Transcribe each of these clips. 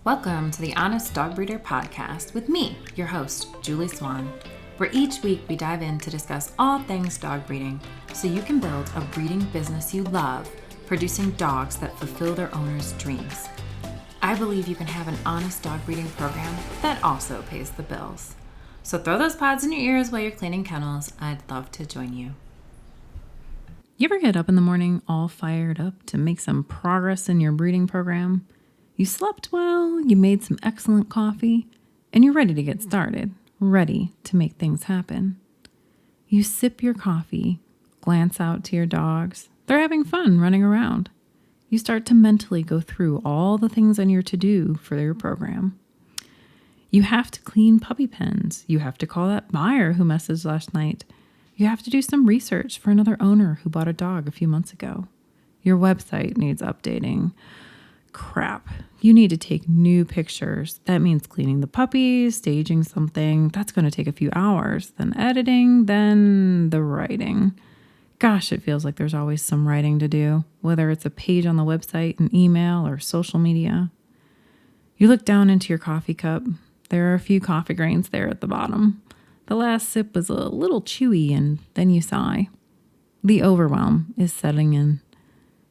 Welcome to the Honest Dog Breeder Podcast with me, your host, Julie Swan, where each week we dive in to discuss all things dog breeding so you can build a breeding business you love, producing dogs that fulfill their owners' dreams. I believe you can have an honest dog breeding program that also pays the bills. So throw those pods in your ears while you're cleaning kennels. I'd love to join you. You ever get up in the morning all fired up to make some progress in your breeding program? You slept well, you made some excellent coffee, and you're ready to get started, ready to make things happen. You sip your coffee, glance out to your dogs. They're having fun running around. You start to mentally go through all the things on your to-do for your program. You have to clean puppy pens. You have to call that buyer who messaged last night. You have to do some research for another owner who bought a dog a few months ago. Your website needs updating. Crap. You need to take new pictures. That means cleaning the puppies, staging something. That's going to take a few hours. Then editing, then the writing. Gosh, it feels like there's always some writing to do, whether it's a page on the website, an email, or social media. You look down into your coffee cup. There are a few coffee grains there at the bottom. The last sip was a little chewy, and then you sigh. The overwhelm is setting in.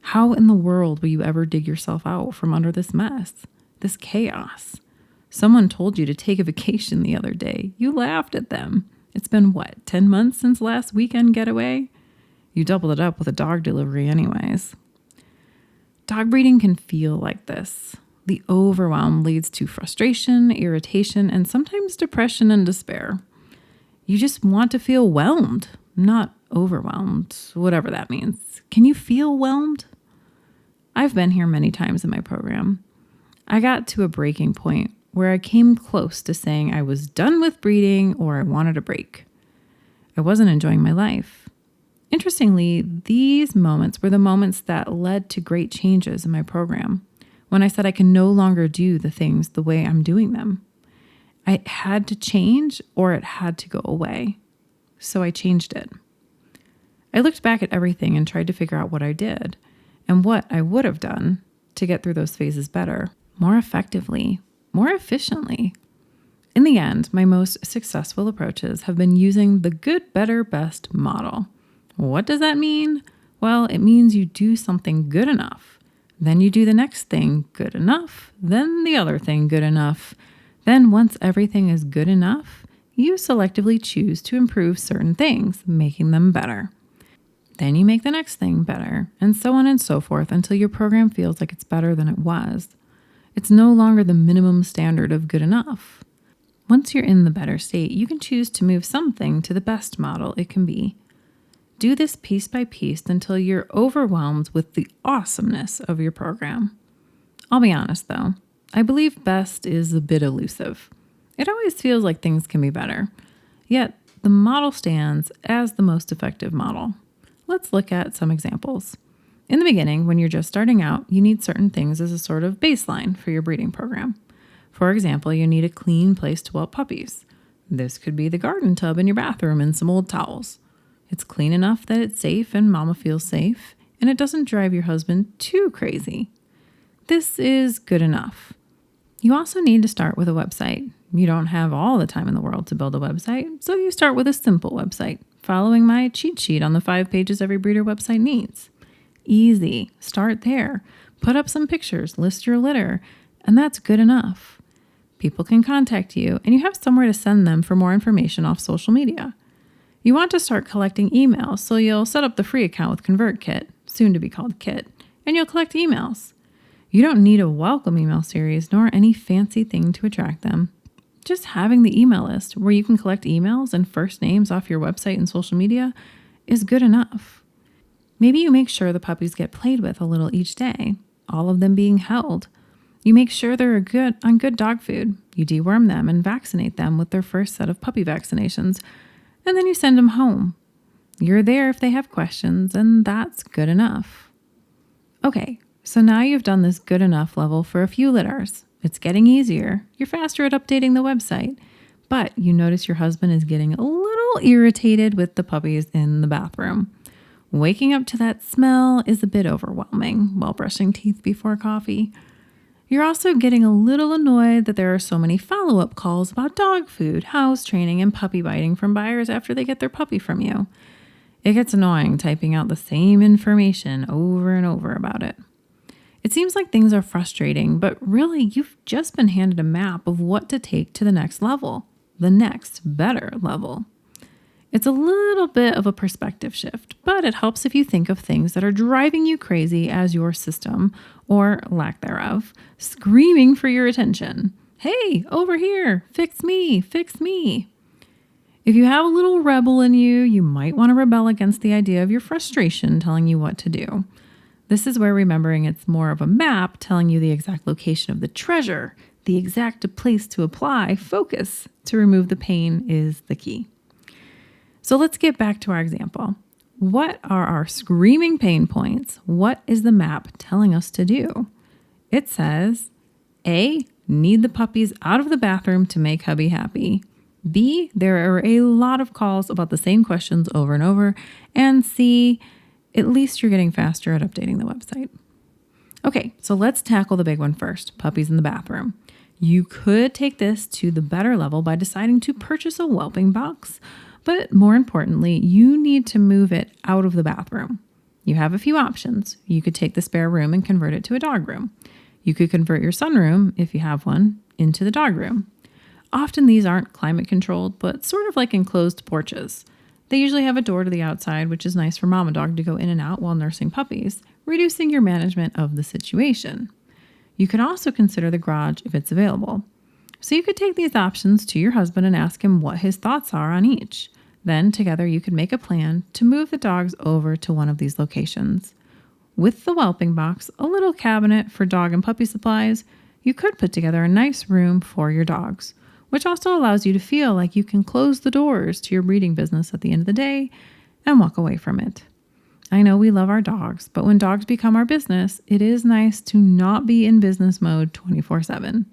How in the world will you ever dig yourself out from under this mess, this chaos? Someone told you to take a vacation the other day. You laughed at them. It's been, 10 months since last weekend getaway? You doubled it up with a dog delivery anyways. Dog breeding can feel like this. The overwhelm leads to frustration, irritation, and sometimes depression and despair. You just want to feel whelmed, not overwhelmed, whatever that means. Can you feel whelmed? I've been here many times in my program. I got to a breaking point where I came close to saying I was done with breeding or I wanted a break. I wasn't enjoying my life. Interestingly, these moments were the moments that led to great changes in my program, when I said I can no longer do the things the way I'm doing them. I had to change or it had to go away. So I changed it. I looked back at everything and tried to figure out what I did and what I would have done to get through those phases better, more effectively, more efficiently. In the end, my most successful approaches have been using the good, better, best model. What does that mean? Well, it means you do something good enough. Then you do the next thing good enough. Then the other thing good enough. Then once everything is good enough, you selectively choose to improve certain things, making them better. Then you make the next thing better, and so on and so forth until your program feels like it's better than it was. It's no longer the minimum standard of good enough. Once you're in the better state, you can choose to move something to the best model it can be. Do this piece by piece until you're overwhelmed with the awesomeness of your program. I'll be honest though, I believe best is a bit elusive. It always feels like things can be better. Yet, the model stands as the most effective model. Let's look at some examples. In the beginning, when you're just starting out, you need certain things as a sort of baseline for your breeding program. For example, you need a clean place to whelp puppies. This could be the garden tub in your bathroom and some old towels. It's clean enough that it's safe and mama feels safe, and it doesn't drive your husband too crazy. This is good enough. You also need to start with a website. You don't have all the time in the world to build a website, so you start with a simple website, following my cheat sheet on the 5 pages every breeder website needs. Easy. Start there. Put up some pictures, list your litter, and that's good enough. People can contact you, and you have somewhere to send them for more information off social media. You want to start collecting emails, so you'll set up the free account with ConvertKit, soon to be called Kit, and you'll collect emails. You don't need a welcome email series nor any fancy thing to attract them. Just having the email list where you can collect emails and first names off your website and social media is good enough. Maybe you make sure the puppies get played with a little each day, all of them being held. You make sure they're on good dog food. You deworm them and vaccinate them with their first set of puppy vaccinations, and then you send them home. You're there if they have questions, and that's good enough. Okay, so now you've done this good enough level for a few litters. It's getting easier. You're faster at updating the website, but you notice your husband is getting a little irritated with the puppies in the bathroom. Waking up to that smell is a bit overwhelming while brushing teeth before coffee. You're also getting a little annoyed that there are so many follow-up calls about dog food, house training, and puppy biting from buyers after they get their puppy from you. It gets annoying typing out the same information over and over about it. It seems like things are frustrating, but really you've just been handed a map of what to take to the next level, the next better level. It's a little bit of a perspective shift, but it helps if you think of things that are driving you crazy as your system, or lack thereof, screaming for your attention. Hey, over here, fix me, fix me. If you have a little rebel in you, you might want to rebel against the idea of your frustration telling you what to do. This is where remembering it's more of a map telling you the exact location of the treasure, the exact place to apply focus to remove the pain is the key. So let's get back to our example. What are our screaming pain points? What is the map telling us to do? It says, A, need the puppies out of the bathroom to make hubby happy. B, there are a lot of calls about the same questions over and over. And C, at least you're getting faster at updating the website. Okay, so let's tackle the big one first, puppies in the bathroom. You could take this to the better level by deciding to purchase a whelping box. But more importantly, you need to move it out of the bathroom. You have a few options. You could take the spare room and convert it to a dog room. You could convert your sunroom, if you have one, into the dog room. Often these aren't climate controlled, but sort of like enclosed porches. They usually have a door to the outside, which is nice for mama dog to go in and out while nursing puppies, reducing your management of the situation. You could also consider the garage if it's available. So you could take these options to your husband and ask him what his thoughts are on each. Then together you could make a plan to move the dogs over to one of these locations. With the whelping box, a little cabinet for dog and puppy supplies, you could put together a nice room for your dogs, which also allows you to feel like you can close the doors to your breeding business at the end of the day and walk away from it. I know we love our dogs, but when dogs become our business, it is nice to not be in business mode 24/7.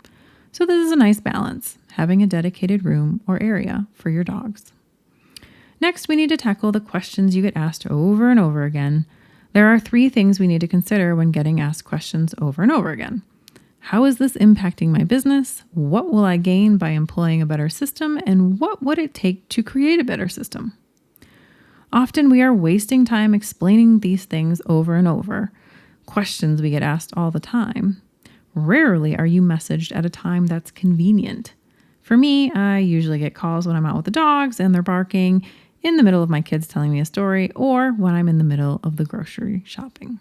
So this is a nice balance, having a dedicated room or area for your dogs. Next, we need to tackle the questions you get asked over and over again. There are 3 things we need to consider when getting asked questions over and over again. How is this impacting my business? What will I gain by employing a better system? And what would it take to create a better system? Often we are wasting time explaining these things over and over. Questions we get asked all the time. Rarely are you messaged at a time that's convenient. For me, I usually get calls when I'm out with the dogs and they're barking, in the middle of my kids telling me a story, or when I'm in the middle of the grocery shopping.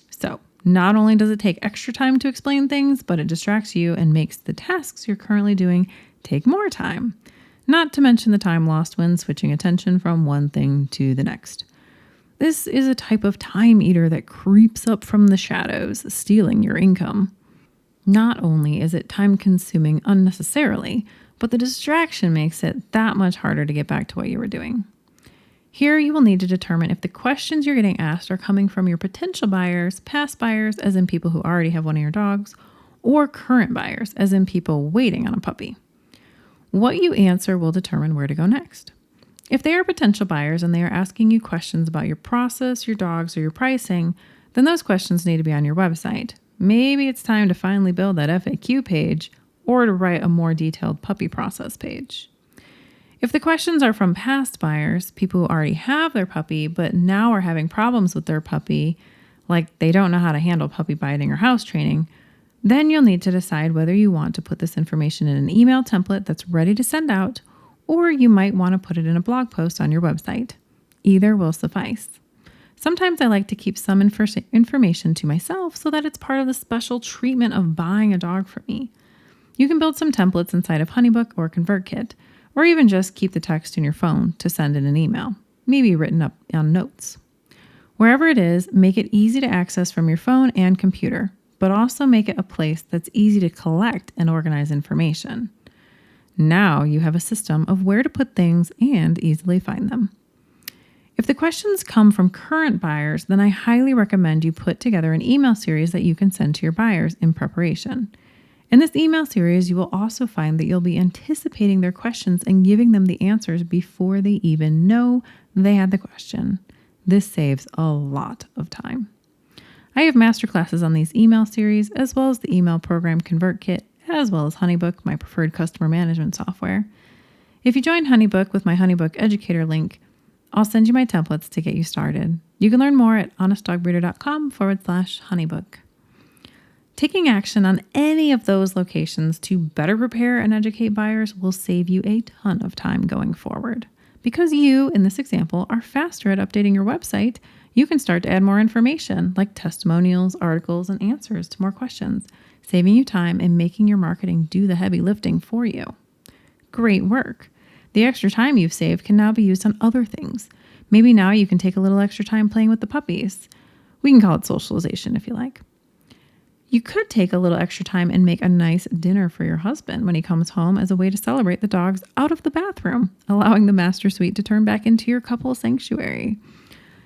So, not only does it take extra time to explain things, but it distracts you and makes the tasks you're currently doing take more time. Not to mention the time lost when switching attention from one thing to the next. This is a type of time eater that creeps up from the shadows, stealing your income. Not only is it time-consuming unnecessarily, but the distraction makes it that much harder to get back to what you were doing. Here you will need to determine if the questions you're getting asked are coming from your potential buyers, past buyers, as in people who already have one of your dogs, or current buyers, as in people waiting on a puppy. What you answer will determine where to go next. If they are potential buyers and they are asking you questions about your process, your dogs, or your pricing, then those questions need to be on your website. Maybe it's time to finally build that FAQ page or to write a more detailed puppy process page. If the questions are from past buyers, people who already have their puppy but now are having problems with their puppy, like they don't know how to handle puppy biting or house training, then you'll need to decide whether you want to put this information in an email template that's ready to send out, or you might want to put it in a blog post on your website. Either will suffice. Sometimes I like to keep some information to myself so that it's part of the special treatment of buying a dog from me. You can build some templates inside of HoneyBook or ConvertKit, or even just keep the text in your phone to send in an email, maybe written up on notes. Wherever it is, make it easy to access from your phone and computer, but also make it a place that's easy to collect and organize information. Now you have a system of where to put things and easily find them. If the questions come from current buyers, then I highly recommend you put together an email series that you can send to your buyers in preparation. In this email series, you will also find that you'll be anticipating their questions and giving them the answers before they even know they had the question. This saves a lot of time. I have masterclasses on these email series, as well as the email program ConvertKit, as well as HoneyBook, my preferred customer management software. If you join HoneyBook with my HoneyBook Educator link, I'll send you my templates to get you started. You can learn more at honestdogbreeder.com/honeybook. Taking action on any of those locations to better prepare and educate buyers will save you a ton of time going forward. Because you, in this example, are faster at updating your website, you can start to add more information like testimonials, articles, and answers to more questions, saving you time and making your marketing do the heavy lifting for you. Great work. The extra time you've saved can now be used on other things. Maybe now you can take a little extra time playing with the puppies. We can call it socialization if you like. You could take a little extra time and make a nice dinner for your husband when he comes home as a way to celebrate the dogs out of the bathroom, allowing the master suite to turn back into your couple sanctuary.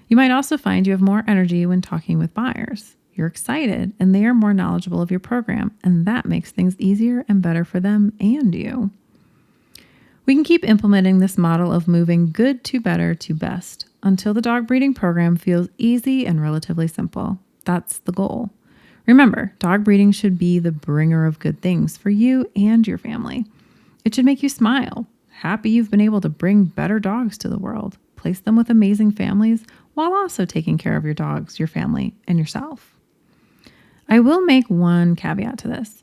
You might also find you have more energy when talking with buyers. You're excited and they are more knowledgeable of your program, and that makes things easier and better for them and you. We can keep implementing this model of moving good to better to best until the dog breeding program feels easy and relatively simple. That's the goal. Remember, dog breeding should be the bringer of good things for you and your family. It should make you smile, happy you've been able to bring better dogs to the world, place them with amazing families, while also taking care of your dogs, your family, and yourself. I will make one caveat to this.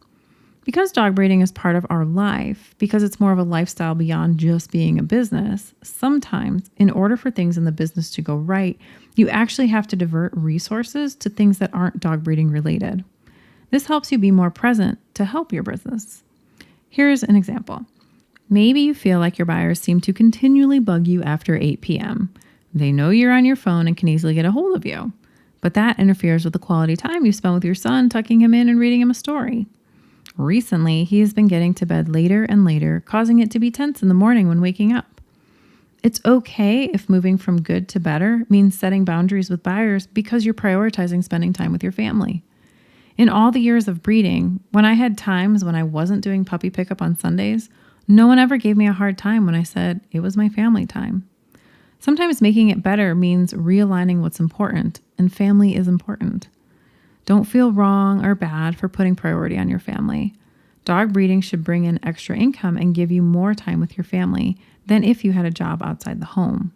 Because dog breeding is part of our life, because it's more of a lifestyle beyond just being a business, sometimes in order for things in the business to go right, you actually have to divert resources to things that aren't dog breeding related. This helps you be more present to help your business. Here's an example. Maybe you feel like your buyers seem to continually bug you after 8 p.m. They know you're on your phone and can easily get a hold of you, but that interferes with the quality time you spend with your son, tucking him in and reading him a story. Recently, he has been getting to bed later and later, causing it to be tense in the morning when waking up. It's okay if moving from good to better means setting boundaries with buyers because you're prioritizing spending time with your family. In all the years of breeding, when I had times when I wasn't doing puppy pickup on Sundays, no one ever gave me a hard time when I said it was my family time. Sometimes making it better means realigning what's important, and family is important. Don't feel wrong or bad for putting priority on your family. Dog breeding should bring in extra income and give you more time with your family than if you had a job outside the home.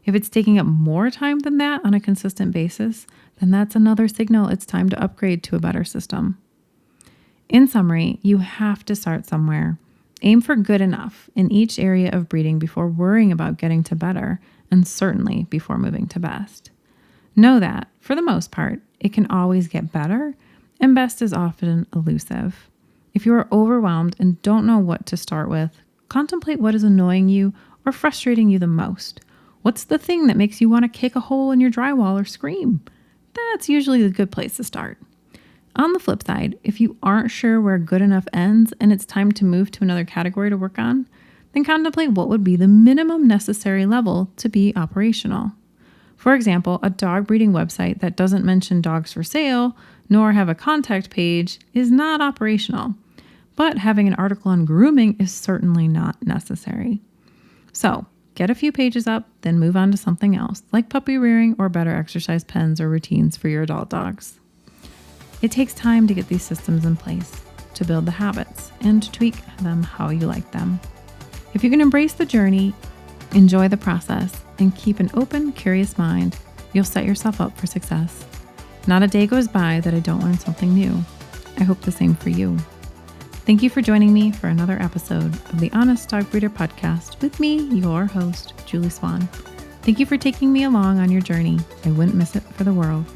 If it's taking up more time than that on a consistent basis, then that's another signal it's time to upgrade to a better system. In summary, you have to start somewhere. Aim for good enough in each area of breeding before worrying about getting to better, and certainly before moving to best. Know that, for the most part, it can always get better, and best is often elusive. If you are overwhelmed and don't know what to start with, contemplate what is annoying you or frustrating you the most. What's the thing that makes you want to kick a hole in your drywall or scream? That's usually a good place to start. On the flip side, if you aren't sure where good enough ends and it's time to move to another category to work on, then contemplate what would be the minimum necessary level to be operational. For example, a dog breeding website that doesn't mention dogs for sale nor have a contact page is not operational, but having an article on grooming is certainly not necessary. So, get a few pages up, then move on to something else, like puppy rearing or better exercise pens or routines for your adult dogs. It takes time to get these systems in place, to build the habits, and to tweak them how you like them. If you can embrace the journey, enjoy the process, and keep an open, curious mind, you'll set yourself up for success. Not a day goes by that I don't learn something new. I hope the same for you. Thank you for joining me for another episode of the Honest Dog Breeder Podcast with me, your host, Julie Swan. Thank you for taking me along on your journey. I wouldn't miss it for the world.